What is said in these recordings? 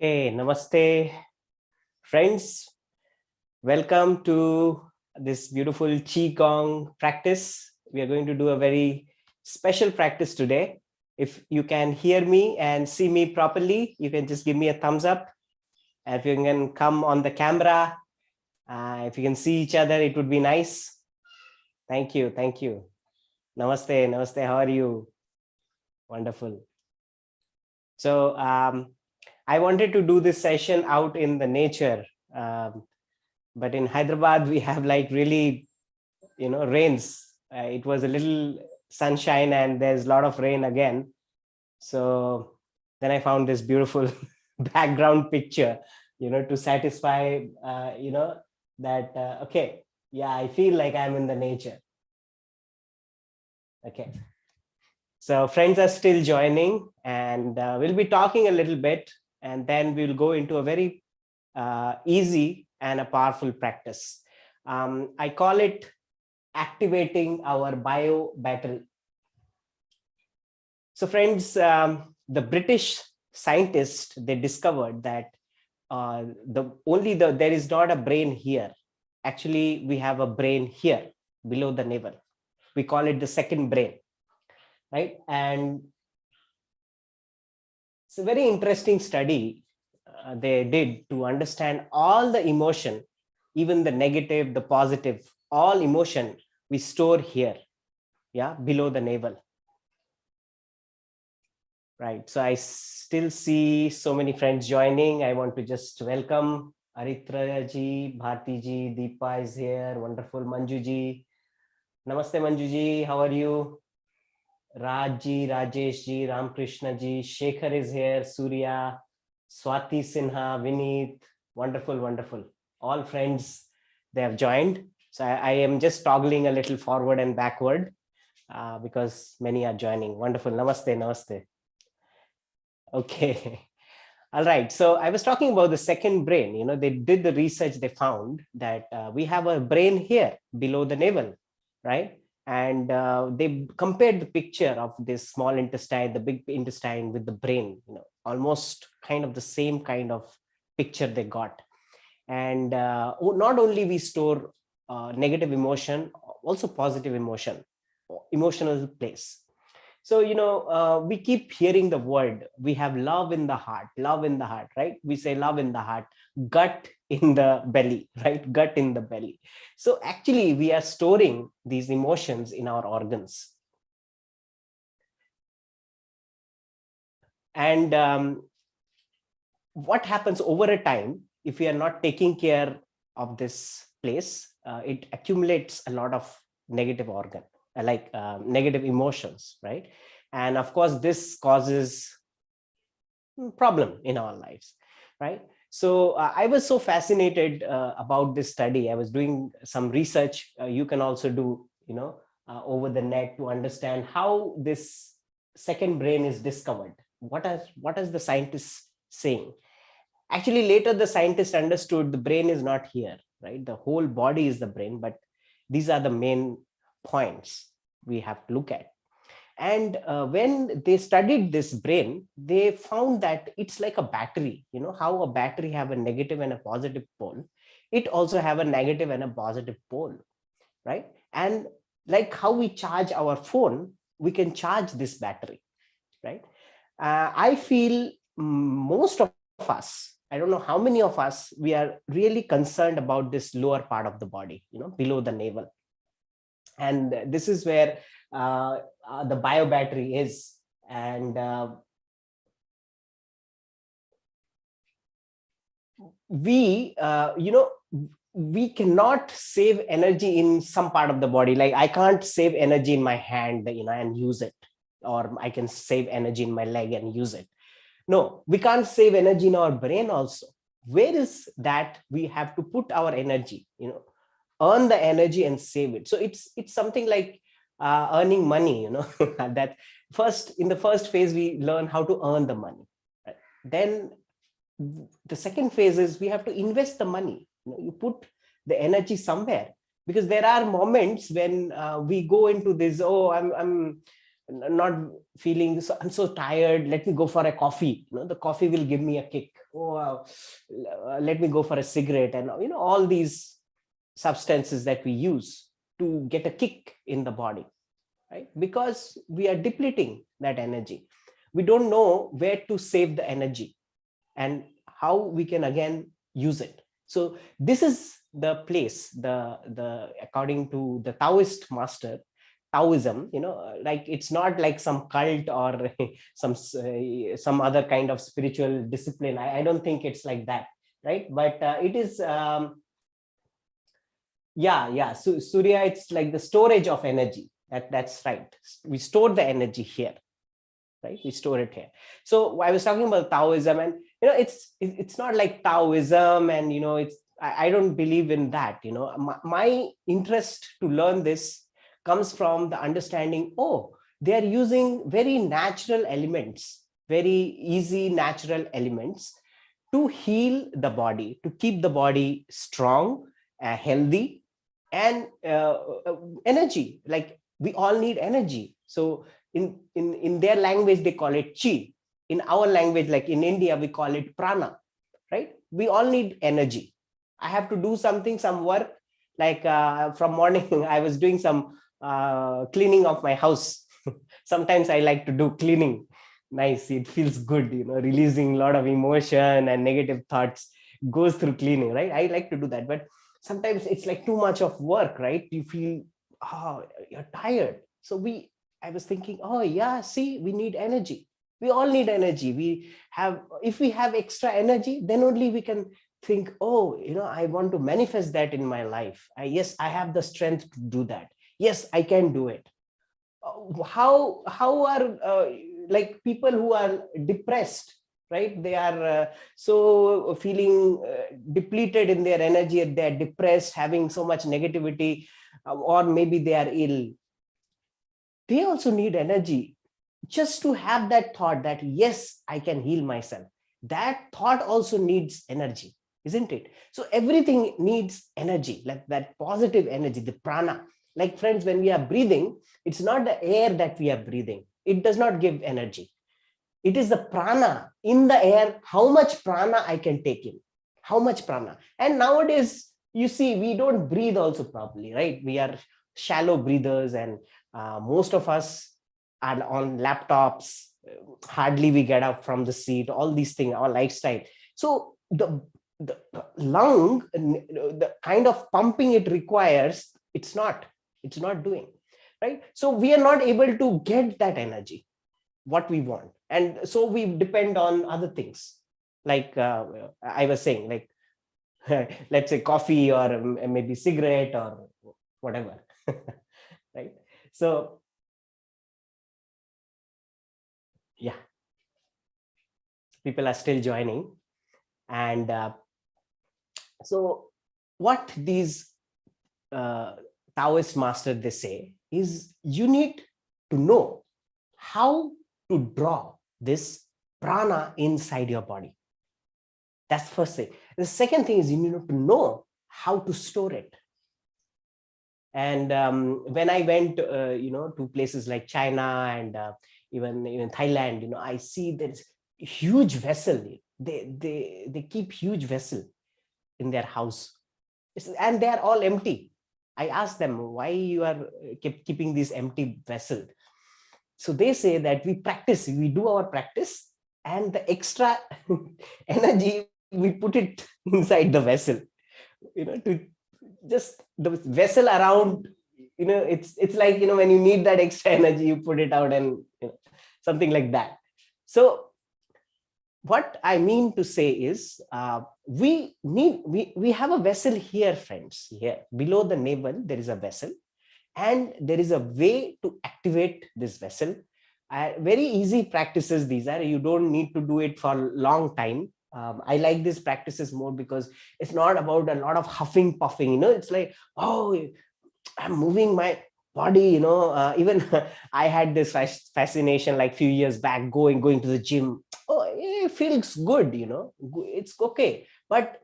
Hey, namaste, friends. Welcome to this beautiful Qigong practice. We are going to do a very special practice today. If you can hear me and see me properly, you can just give me a thumbs up. If you can come on the camera, if you can see each other, it would be nice. Thank you. Thank you. Namaste. Namaste. How are you? Wonderful. So I wanted to do this session out in the nature. But in Hyderabad, we have like really, rains. It was a little sunshine and there's a lot of rain again. So then I found this beautiful background picture, to satisfy, that, okay, yeah, I feel like I'm in the nature. Okay. So friends are still joining and we'll be talking a little bit and then we'll go into a very easy and a powerful practice. I call it activating our bio battery. So friends, the British scientists, they discovered that there is not a brain here. Actually, we have a brain here below the navel. We call it the second brain, right? And it's a very interesting study they did to understand all the emotion, even the negative, the positive, all emotion we store here, below the navel. Right. So I still see so many friends joining. I want to just welcome Aditya ji, Bharti ji, Deepa is here. Wonderful. Manju ji. Namaste, Manju ji. How are you? Raj ji, Rajesh ji, Ramkrishna ji, Shekhar is here. Surya, Swati Sinha, Vineet. Wonderful, wonderful. All friends, they have joined. So I am just toggling a little forward and backward because many are joining. Wonderful. Namaste, namaste. Okay. All right. So I was talking about the second brain. They did the research. They found that we have a brain here below the navel, right? And they compared the picture of this small intestine, the big intestine with the brain, almost kind of the same kind of picture they got. And not only we store negative emotion, also positive emotional place. So, we keep hearing the word, we have love in the heart, right? We say love in the heart, gut in the belly, right? Gut in the belly. So actually we are storing these emotions in our organs. And what happens over a time, if we are not taking care of this place, it accumulates a lot of negative negative emotions, right? And of course this causes problem in our lives, right? So I was so fascinated about this study. I was doing some research. You can also do over the net to understand how this second brain is discovered. What is the scientists saying? Actually later the scientists understood the brain is not here, right? The whole body is the brain, but these are the main points we have to look at. And when they studied this brain, they found that it's like a battery. How a battery have a negative and a positive pole, it also have a negative and a positive pole, right? And like how we charge our phone, we can charge this battery, right? I feel most of us, I don't know how many of us, we are really concerned about this lower part of the body, below the navel. And this is where the bio battery is. And we cannot save energy in some part of the body. Like I can't save energy in my hand and use it, or I can save energy in my leg and use it. No, we can't save energy in our brain also. Where is that we have to put our energy, earn the energy and save it? So it's something like earning money, that in the first phase we learn how to earn the money, right? Then the second phase is we have to invest the money. You put the energy somewhere, because there are moments when we go into this, oh, I'm not feeling so, I'm so tired, let me go for a coffee, the coffee will give me a kick. Oh wow. Let me go for a cigarette, and all these substances that we use to get a kick in the body, right? Because we are depleting that energy. We don't know where to save the energy and how we can again use it. So this is the place, the according to the Taoist master, Taoism, like it's not like some cult or some other kind of spiritual discipline. I don't think it's like that, right? But it is, yeah. So Surya, it's like the storage of energy. That's right. We store the energy here, right? We store it here. So I was talking about Taoism, and it's not like Taoism, and it's, I don't believe in that. My interest to learn this comes from the understanding, oh, they are using very natural elements, very easy natural elements to heal the body, to keep the body strong, healthy, and energy. Like we all need energy. So in their language they call it chi. In our language, like in India, we call it prana, right? We all need energy. I have to do some work, like from morning I was doing some cleaning of my house. Sometimes I like to do cleaning. Nice, it feels good, releasing a lot of emotion and negative thoughts goes through cleaning, right? I like to do that, but sometimes it's like too much of work, right? You feel, oh, you're tired. So I was thinking, oh yeah, see, we need energy. We all need energy. If we have extra energy, then only we can think, oh, I want to manifest that in my life. Yes, I have the strength to do that. Yes, I can do it. How are like people who are depressed, right? They are so feeling depleted in their energy, they're depressed, having so much negativity, or maybe they are ill. They also need energy, just to have that thought that yes, I can heal myself. That thought also needs energy, isn't it? So everything needs energy, like that positive energy, the prana. Like friends, when we are breathing, it's not the air that we are breathing, it does not give energy. It is the prana in the air, how much prana I can take in, how much prana. And nowadays, you see, we don't breathe also properly, right? We are shallow breathers, and most of us are on laptops. Hardly we get up from the seat, all these things, our lifestyle. So the lung, the kind of pumping it requires, it's not doing, right? So we are not able to get that energy what we want, and so we depend on other things, like I was saying, like let's say coffee, or maybe cigarette, or whatever. Right? So yeah, people are still joining. And so what these uh, Taoist master, they say is, you need to know how to draw this prana inside your body. That's the first thing. The second thing is, you need to know how to store it. And when I went to places like China, and even Thailand, I see there's huge vessel. They keep huge vessel in their house, and they are all empty. I asked them, why you are keeping this empty vessel? So they say that we do our practice, and the extra energy we put it inside the vessel, to just the vessel around. It's like, when you need that extra energy, you put it out, and something like that. So what I mean to say is, we have a vessel here, friends. Here below the navel there is a vessel, and there is a way to activate this vessel. Very easy practices these are. You don't need to do it for a long time. I like these practices more because it's not about a lot of huffing puffing. It's like, oh, I'm moving my body. Even I had this fascination like few years back, going to the gym. Oh, it feels good. It's okay. But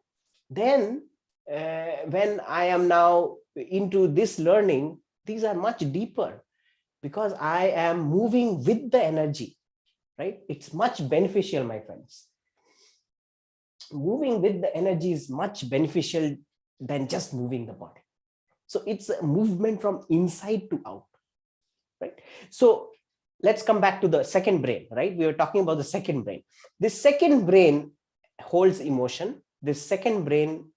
then when I am now into this learning, these are much deeper, because I am moving with the energy, right? It's much beneficial, my friends. Moving with the energy is much beneficial than just moving the body. So it's a movement from inside to out, right? So let's come back to the second brain, right? We were talking about the second brain. This second brain holds emotion. This second brain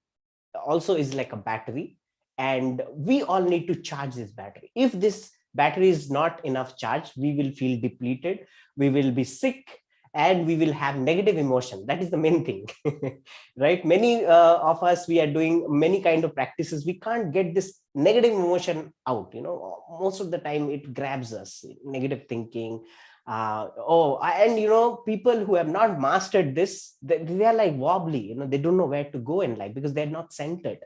also is like a battery, and we all need to charge this battery. If this battery is not enough charge, we will feel depleted, we will be sick, and we will have negative emotion. That is the main thing. Right? Many of us, we are doing many kind of practices, we can't get this negative emotion out. Most of the time it grabs us, negative thinking. And people who have not mastered this, they are like wobbly. They don't know where to go in life because they're not centered.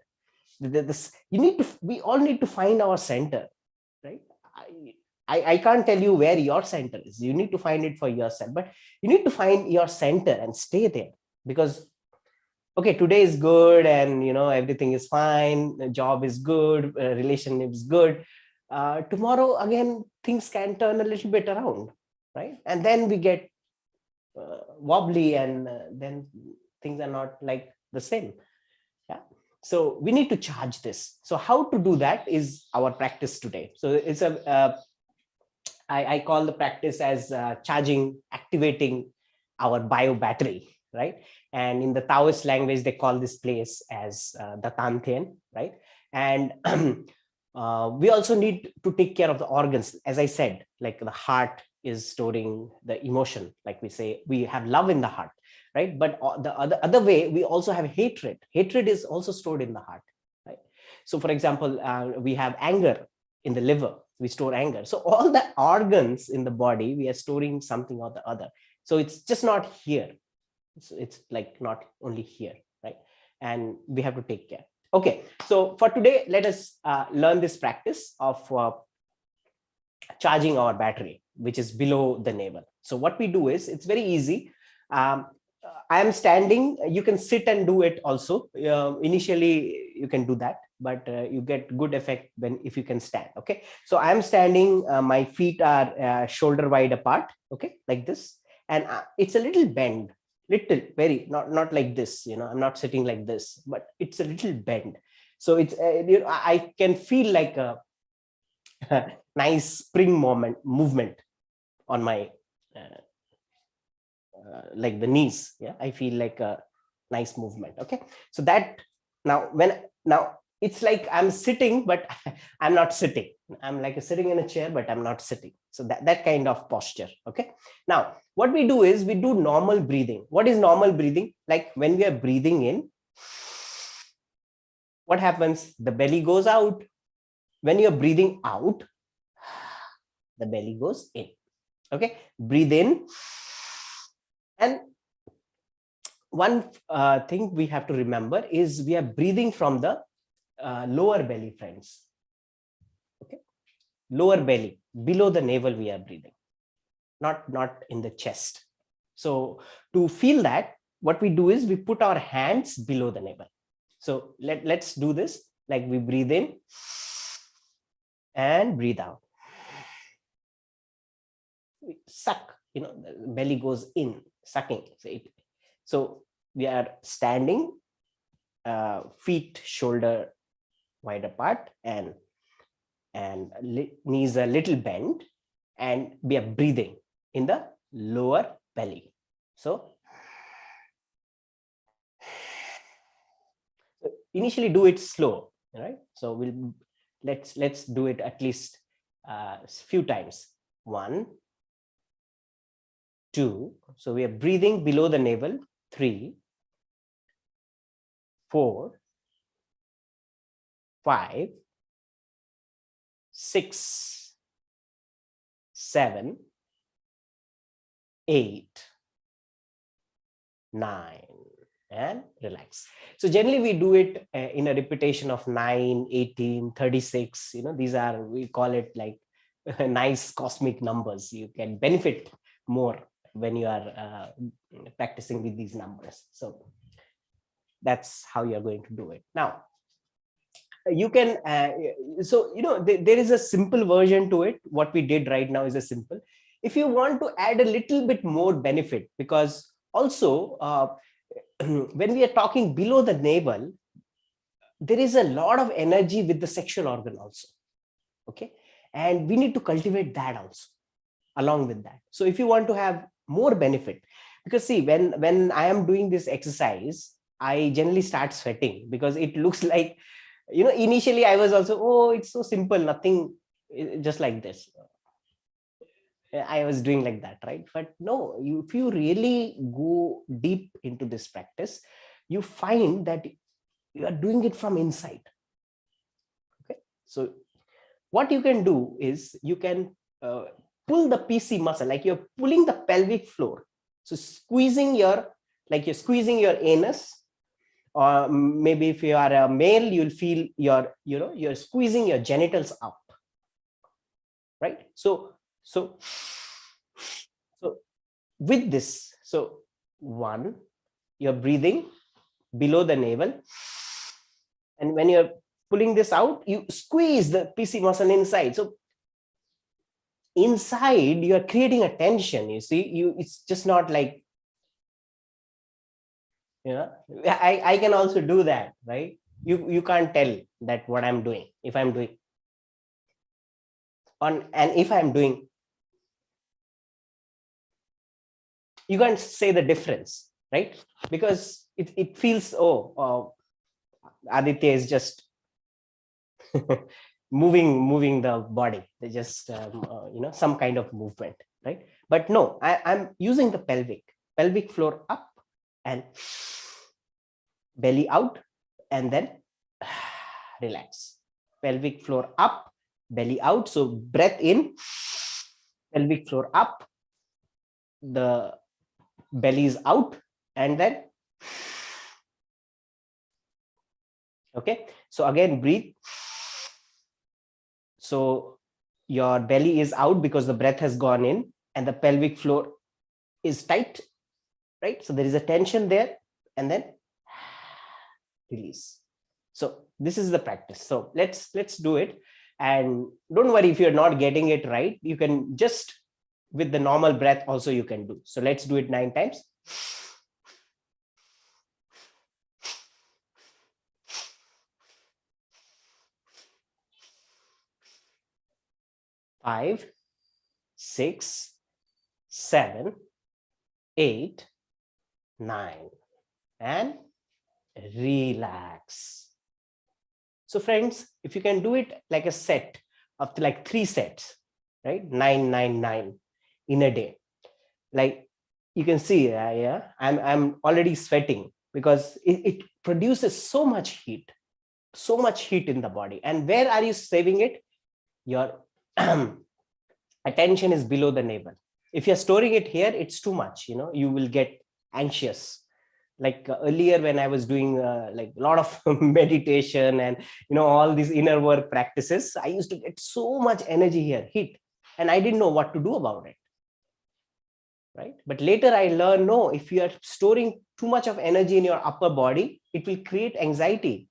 We all need to find our center, right? I can't tell you where your center is. You need to find it for yourself, but you need to find your center and stay there. Because okay, today is good, and everything is fine, the job is good, relationship is good. Tomorrow again things can turn a little bit around, right? And then we get wobbly, and then things are not like the same. Yeah. So we need to charge this. So how to do that is our practice today. So it's I call the practice as activating our bio battery, right? And in the Taoist language, they call this place as the Tantien, right? And we also need to take care of the organs. As I said, like the heart is storing the emotion. Like we say, we have love in the heart, right? But the other way, we also have hatred. Hatred is also stored in the heart, right? So for example, we have anger in the liver, we store anger. So all the organs in the body, we are storing something or the other. So it's just not here. It's like not only here, right? And we have to take care. Okay, so for today, let us learn this practice of charging our battery, which is below the navel. So what we do is, it's very easy. I am standing. You can sit and do it also. Initially, you can do that, but you get good effect if you can stand. Okay, so I am standing. My feet are shoulder wide apart. Okay, like this, and it's a little bend, little, very not like this. I'm not sitting like this, but it's a little bend. So it's I can feel like a nice spring movement on my like the knees. Yeah, I feel like a nice movement. Okay, so that now it's like I'm sitting, but I'm not sitting. I'm like sitting in a chair, but I'm not sitting. So that kind of posture. Okay, now what we do is we do normal breathing. What is normal breathing? Like when we are breathing in, what happens? The belly goes out. When you're breathing out, the belly goes in. Okay, breathe in. And one thing we have to remember is we are breathing from the lower belly, friends. Okay, lower belly, below the navel we are breathing, not in the chest. So to feel that, what we do is we put our hands below the navel. So let's do this. Like we breathe in and breathe out. We suck, the belly goes in, sucking. So we are standing, feet shoulder wide apart, and knees a little bent, and we are breathing in the lower belly. So initially do it slow, right? So let's do it at least a few times. 1, 2. So we are breathing below the navel. 3, 4, 5, 6, 7, 8, 9, and relax. So generally we do it in a repetition of 9, 18, 36. These are, we call it like nice cosmic numbers. You can benefit more when you are practicing with these numbers. So that's how you're going to do it. Now, You can, so, there is a simple version to it. What we did right now is a simple. If you want to add a little bit more benefit, because also, when we are talking below the navel, there is a lot of energy with the sexual organ also. Okay. And we need to cultivate that also along with that. So if you want to have more benefit, because see, when I am doing this exercise, I generally start sweating because it looks like, initially I was also, oh, it's so simple, nothing, just like this. I was doing like that, right? But no, if you really go deep into this practice, you find that you are doing it from inside. Okay. So what you can do is you can pull the PC muscle, like you're pulling the pelvic floor. So like you're squeezing your anus, or maybe if you are a male, you'll feel you're squeezing your genitals up, right? So with this, so one, you're breathing below the navel, and when you're pulling this out, you squeeze the PC muscle inside. So inside you're creating a tension, you see, it's just not like, I can also do that, right? You can't tell that what I'm doing, if I'm doing and if I'm doing, you can't say the difference, right? Because it feels, Aditya is just moving the body. They just some kind of movement, right? But no, I'm using the pelvic floor up and belly out, and then relax. Pelvic floor up, belly out. So breath in, pelvic floor up, the belly is out, and then, okay. So again, breathe. So your belly is out because the breath has gone in and the pelvic floor is tight, right? So there is a tension there, and then release. So this is the practice. So let's do it. And don't worry if you're not getting it right. You can just, with the normal breath also you can do. So let's do it 9 times. 5, 6, 7, 8, 9, and relax. So friends, if you can do it like a set of like 3 sets, right? 9, 9, 9 in a day. Like you can see, yeah, I'm already sweating because it produces so much heat in the body. And where are you saving it? Your attention is below the navel. If you're storing it here, it's too much, you will get anxious. Like earlier when I was doing like a lot of meditation and all these inner work practices, I used to get so much energy here, heat, and I didn't know what to do about it, right? But later I learned, no, if you are storing too much of energy in your upper body, it will create anxiety,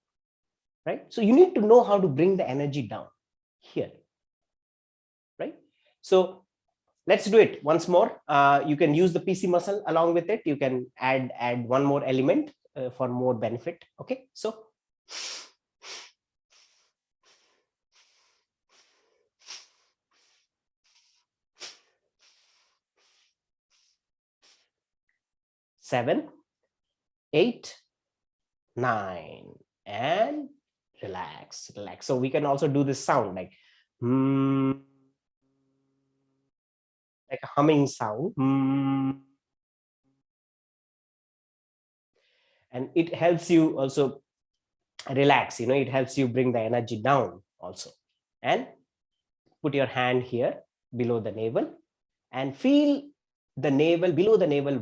right? So you need to know how to bring the energy down here, right? So let's do it once more. You can use the PC muscle along with it. You can add one more element for more benefit. Okay, so seven, 8, 9, and relax. So we can also do this sound like like a humming sound. And it helps you also relax, it helps you bring the energy down also. And put your hand here below the navel and feel the navel, below the navel,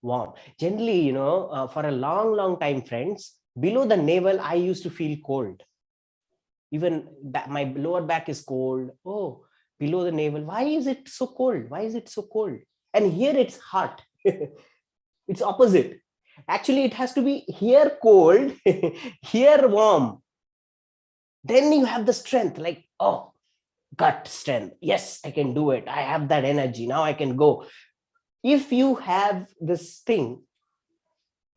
warm. Generally, for a long time, friends, below the navel, I used to feel cold. Even that my lower back is cold. Oh, below the navel, why is it so cold? Why is it so cold? And here it's hot. It's opposite. Actually, it has to be here cold, here warm. Then you have the strength, like, oh, gut strength. Yes, I can do it. I have that energy. Now I can go. If you have this thing,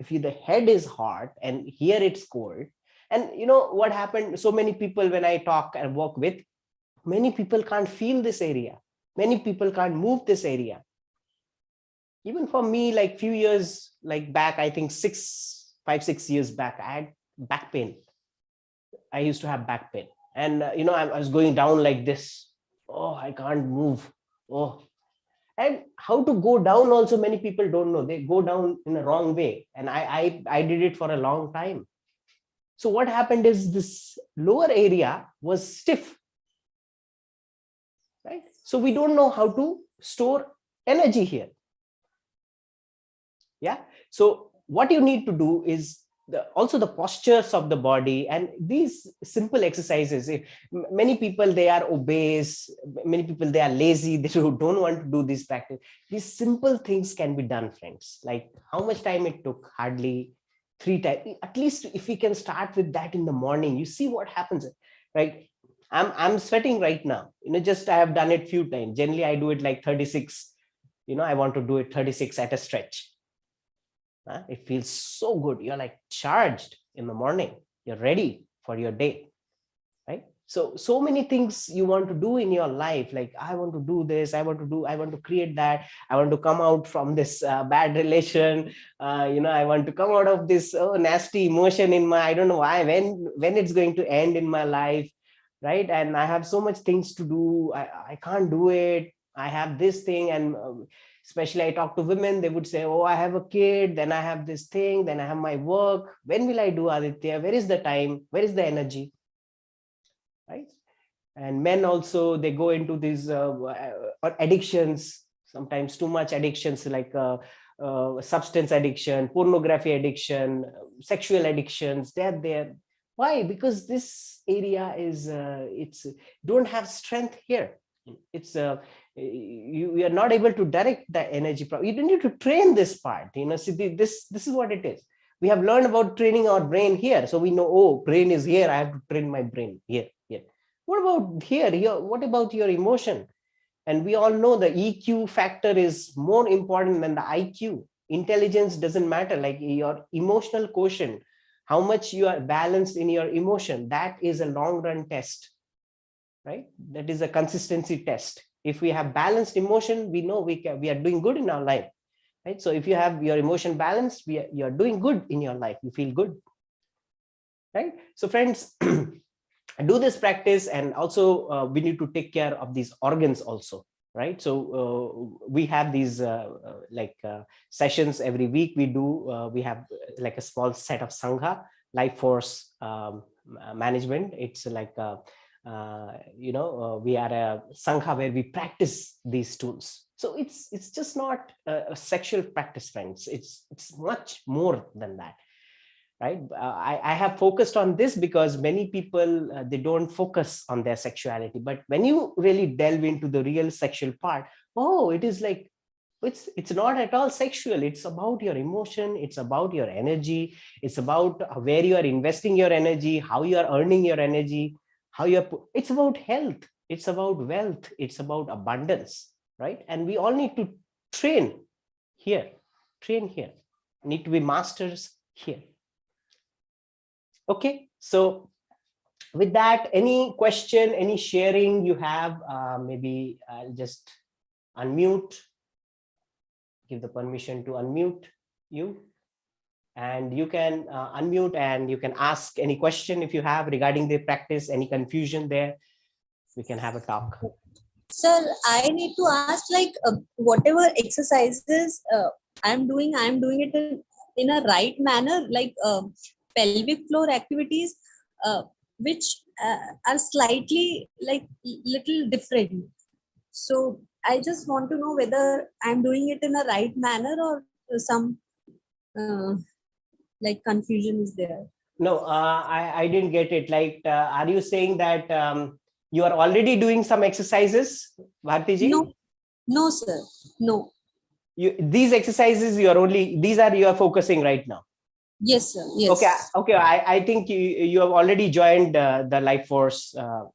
if the head is hot and here it's cold, and you know what happened, so many people when I talk and work with, many people can't feel this area, many people can't move this area. Even for me, like few years like back, I think 6 back, I had back pain. I used to have back pain, and I was going down like this. Oh, I can't move. Oh, and how to go down also many people don't know. They go down in a wrong way, and I did it for a long time. So what happened is this lower area was stiff, right? So we don't know how to store energy here. Yeah. So what you need to do is also the postures of the body, and these simple exercises. Many people, they are obese, many people, they are lazy, they don't want to do this practice. These simple things can be done, friends. Like how much time it took? Hardly 3 times. At least if we can start with that in the morning, you see what happens, right? I'm sweating right now, just I have done it few times. Generally I do it like 36. I want to do it 36 at a stretch. It feels so good. You're like charged in the morning. You're ready for your day, right? So many things you want to do in your life. Like, I want to do this. I want to create that. I want to come out from this bad relation. I want to come out of this nasty emotion in my, I don't know why, when it's going to end in my life, right? And I have so much things to do. I can't do it. I have this thing. And especially I talk to women, they would say, oh, I have a kid, then I have this thing, then I have my work. When will I do, Aditya? Where is the time? Where is the energy? Right? And men also, they go into these addictions, sometimes too much addictions, like substance addiction, pornography addiction, sexual addictions. They're there. Why? Because this area is, it's don't have strength here. It's you are not able to direct the energy. You don't need to train this part. See, this is what it is. We have learned about training our brain here, so we know, oh, brain is here. I have to train my brain here. What about here? What about your emotion? And we all know the EQ factor is more important than the IQ. Intelligence doesn't matter. Like your emotional quotient, how much you are balanced in your emotion, that is a long run test, right? That is a consistency test. If we have balanced emotion, we know we are doing good in our life, right? So if you have your emotion balanced, you are doing good in your life. You feel good, right? So friends, do this practice, and also we need to take care of these organs also, right? So we have these sessions every week. We have like a small set of sangha, life force management. It's like we are a sangha where we practice these tools. So it's just not a sexual practice, friends. It's much more than that, right? I have focused on this because many people, they don't focus on their sexuality. But when you really delve into the real sexual part, oh, it is like, it's not at all sexual. It's about your emotion. It's about your energy. It's about where you are investing your energy, how you are earning your energy, it's about health. It's about wealth. It's about abundance, right? And we all need to train here, need to be masters here. Okay, so with that, any question, any sharing you have, maybe I'll just unmute, give the permission to unmute you, and you can unmute and you can ask any question if you have regarding the practice, any confusion there, we can have a talk. Sir, I need to ask, like, whatever exercises I'm doing it in a right manner, like pelvic floor activities, which are slightly like little different. So I just want to know whether I'm doing it in a right manner or some like confusion is there. No, I didn't get it. Like, are you saying that you are already doing some exercises, Bharti ji? No, sir, no. these exercises these are you are focusing right now. Yes, sir. Okay, Yes. okay. I think you have already joined the Life Force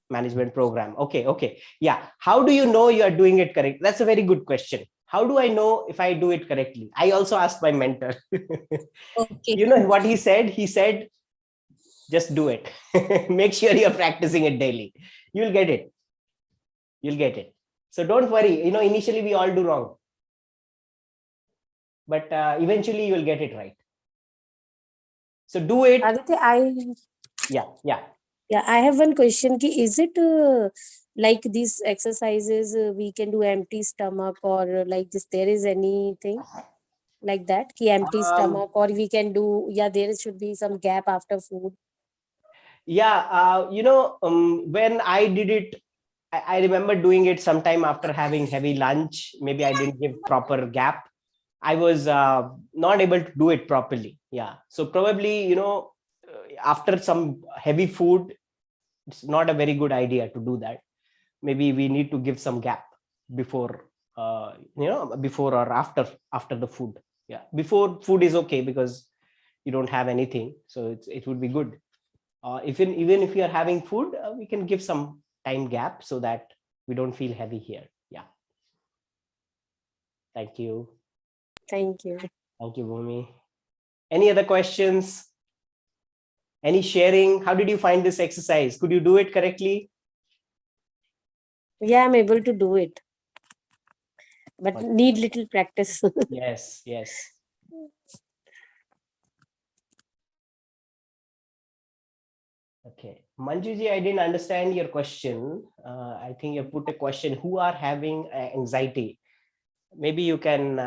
management program. Okay, okay. Yeah. How do you know you are doing it correct? That's a very good question. How do I know if I do it correctly? I also asked my mentor. Okay. You know what he said? He said, just do it. Make sure you're practicing it daily. You'll get it. You'll get it. So don't worry. You know, initially we all do wrong, but eventually you will get it right. So do it. Aditya, Yeah. yeah, I have one question. Ki is it like these exercises we can do empty stomach, or like this? There is anything like that? Ki empty stomach, or we can do? Yeah, there should be some gap after food. Yeah. When I did it, I remember doing it sometime after having heavy lunch. Maybe I didn't give proper gap. I was not able to do it properly. Yeah. So probably, after some heavy food, it's not a very good idea to do that. Maybe we need to give some gap before, before or after the food. Yeah. Before food is okay because you don't have anything. So it would be good. Even if you are having food, we can give some time gap so that we don't feel heavy here. Yeah. Thank you. Thank you. Thank you, Bhumi. Any other questions? Any sharing? How did you find this exercise? Could you do it correctly? Yeah, I'm able to do it, but Okay. need little practice. Yes. Okay. Manjuji, I didn't understand your question. I think you put a question, who are having anxiety? Maybe you can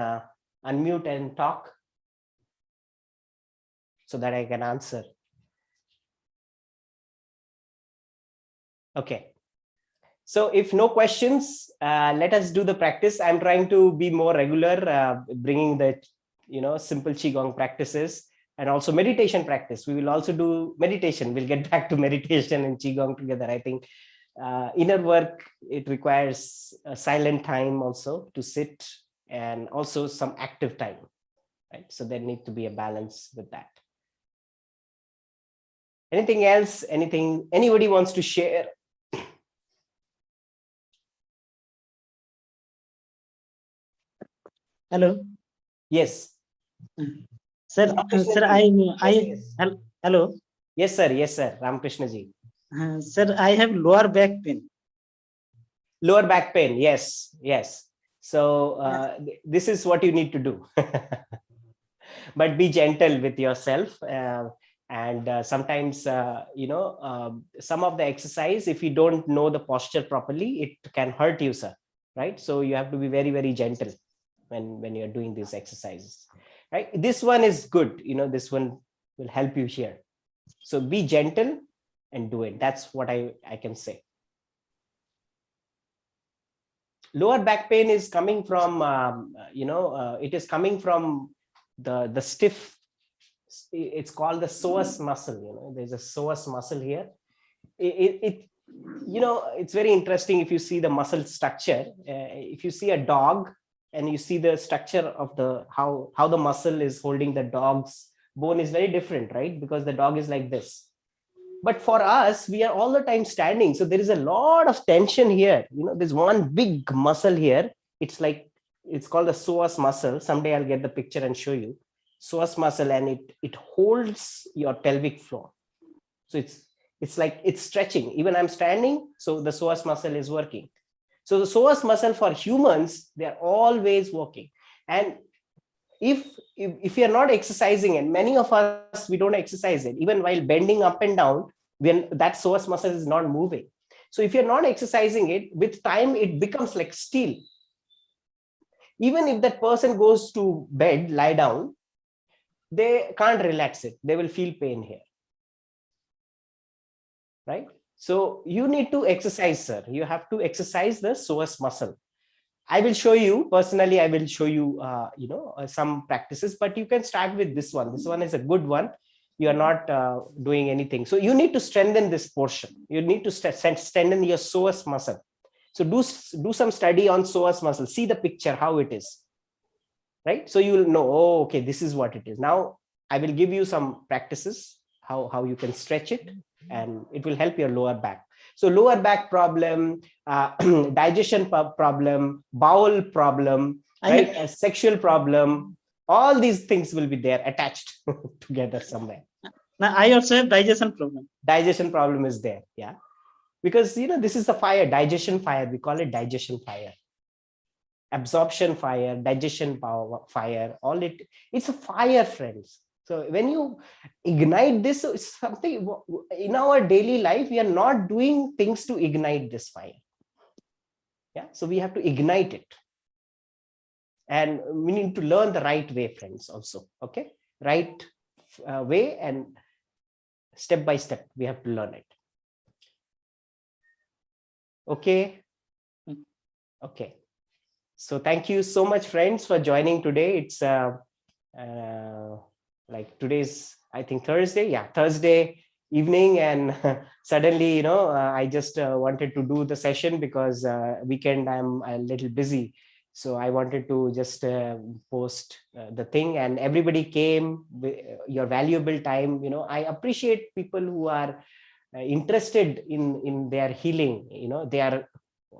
unmute and talk so that I can answer. Okay. So if no questions, let us do the practice. I'm trying to be more regular, bringing the, simple Qigong practices and also meditation practice. We will also do meditation. We'll get back to meditation and Qigong together. I think inner work, it requires a silent time also to sit, and also some active time, right? So there need to be a balance with that. Anything else? Anything anybody wants to share? Hello. Yes. Sir, Ramakrishna sir, ji. I, Yes. hello. Yes, sir. Yes, sir. Ramakrishna ji. Sir, I have lower back pain. Lower back pain. Yes. So this is what you need to do. But be gentle with yourself. And sometimes, some of the exercise, if you don't know the posture properly, it can hurt you, sir. Right? So you have to be very, very gentle when you're doing these exercises. Right? This one is good. This one will help you here. So be gentle and do it. That's what I can say. Lower back pain is coming from, it is coming from the stiff, it's called the psoas muscle. There's a psoas muscle here. It's very interesting. If you see the muscle structure, if you see a dog and you see the structure of how the muscle is holding the dog's bone is very different, right? Because the dog is like this. But for us, we are all the time standing. So there is a lot of tension here. There's one big muscle here. It's called the psoas muscle. Someday I'll get the picture and show you. Psoas muscle, and it holds your pelvic floor. So it's like it's stretching. Even I'm standing, so the psoas muscle is working. So the psoas muscle for humans, they're always working. And if you're not exercising, and many of us, we don't exercise it, even while bending up and down, when that psoas muscle is not moving. So if you're not exercising it, with time, it becomes like steel. Even if that person goes to bed, lie down, they can't relax it. They will feel pain here. Right? So you need to exercise, sir. You have to exercise the psoas muscle. I will show you personally. I will show you, some practices, but you can start with this one. This one is a good one. You are not doing anything. So you need to strengthen this portion. You need to strengthen your psoas muscle. So do some study on psoas muscle. See the picture, how it is. right? So you will know, oh, okay, this is what it is. Now I will give you some practices, how you can stretch it, and it will help your lower back. So lower back problem, digestion problem, bowel problem, right? A sexual problem, all these things will be there attached together somewhere. Now I also have digestion problem. Digestion problem is there, yeah, because this is the fire, digestion fire. We call it digestion fire, absorption fire, digestion power fire. It's a fire, friends. So when you ignite this, it's something in our daily life. We are not doing things to ignite this fire. Yeah, so we have to ignite it, and we need to learn the right way, friends. Also, okay, right way, and step by step we have to learn it. Okay. So thank you so much, friends, for joining today. It's like today's, I think, Thursday. Yeah, Thursday evening, and suddenly, I just wanted to do the session because weekend I'm a little busy. So I wanted to just post the thing, and everybody came with your valuable time. I appreciate people who are interested in their healing. They are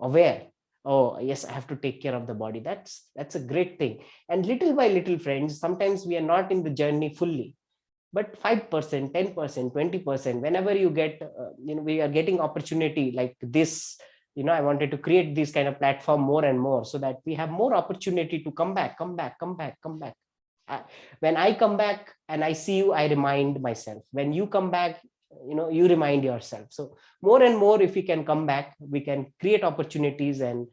aware. Oh yes, I have to take care of the body. That's a great thing. And little by little, friends, sometimes we are not in the journey fully, but 5%, 10%, 20%, whenever you get we are getting opportunity like this. I wanted to create this kind of platform more and more, so that we have more opportunity to come back. When I come back and I see you, I remind myself. When you come back, you remind yourself. So more and more, if we can come back, we can create opportunities, and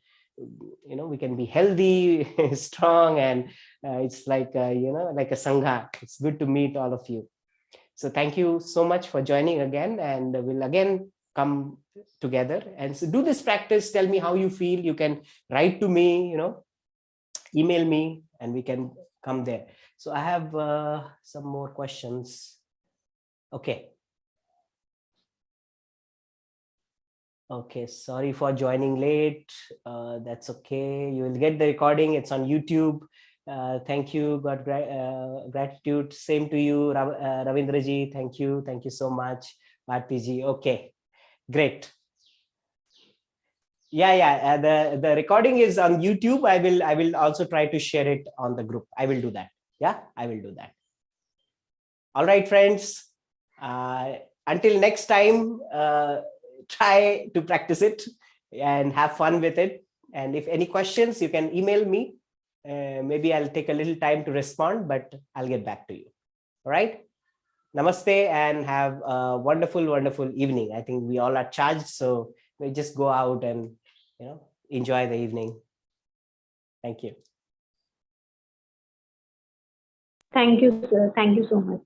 we can be healthy, strong, and it's like like a sangha. It's good to meet all of you. So thank you so much for joining again, and we'll again come together and so do this practice. Tell me how you feel. You can write to me, email me, and we can come there. So I have some more questions. Okay, sorry for joining late. That's okay, you will get the recording. It's on YouTube. Thank you. Got gratitude. Same to you, Ravindraji. Thank you so much. Bhartiji. Okay, great. Yeah. The recording is on YouTube. I will also try to share it on the group. I will do that. Yeah, I will do that. All right, friends. Until next time, try to practice it and have fun with it. And if any questions, you can email me. Maybe I'll take a little time to respond, but I'll get back to you. All right. Namaste, and have a wonderful, wonderful evening. I think we all are charged, so we just go out and enjoy the evening. Thank you. Thank you, sir. Thank you so much.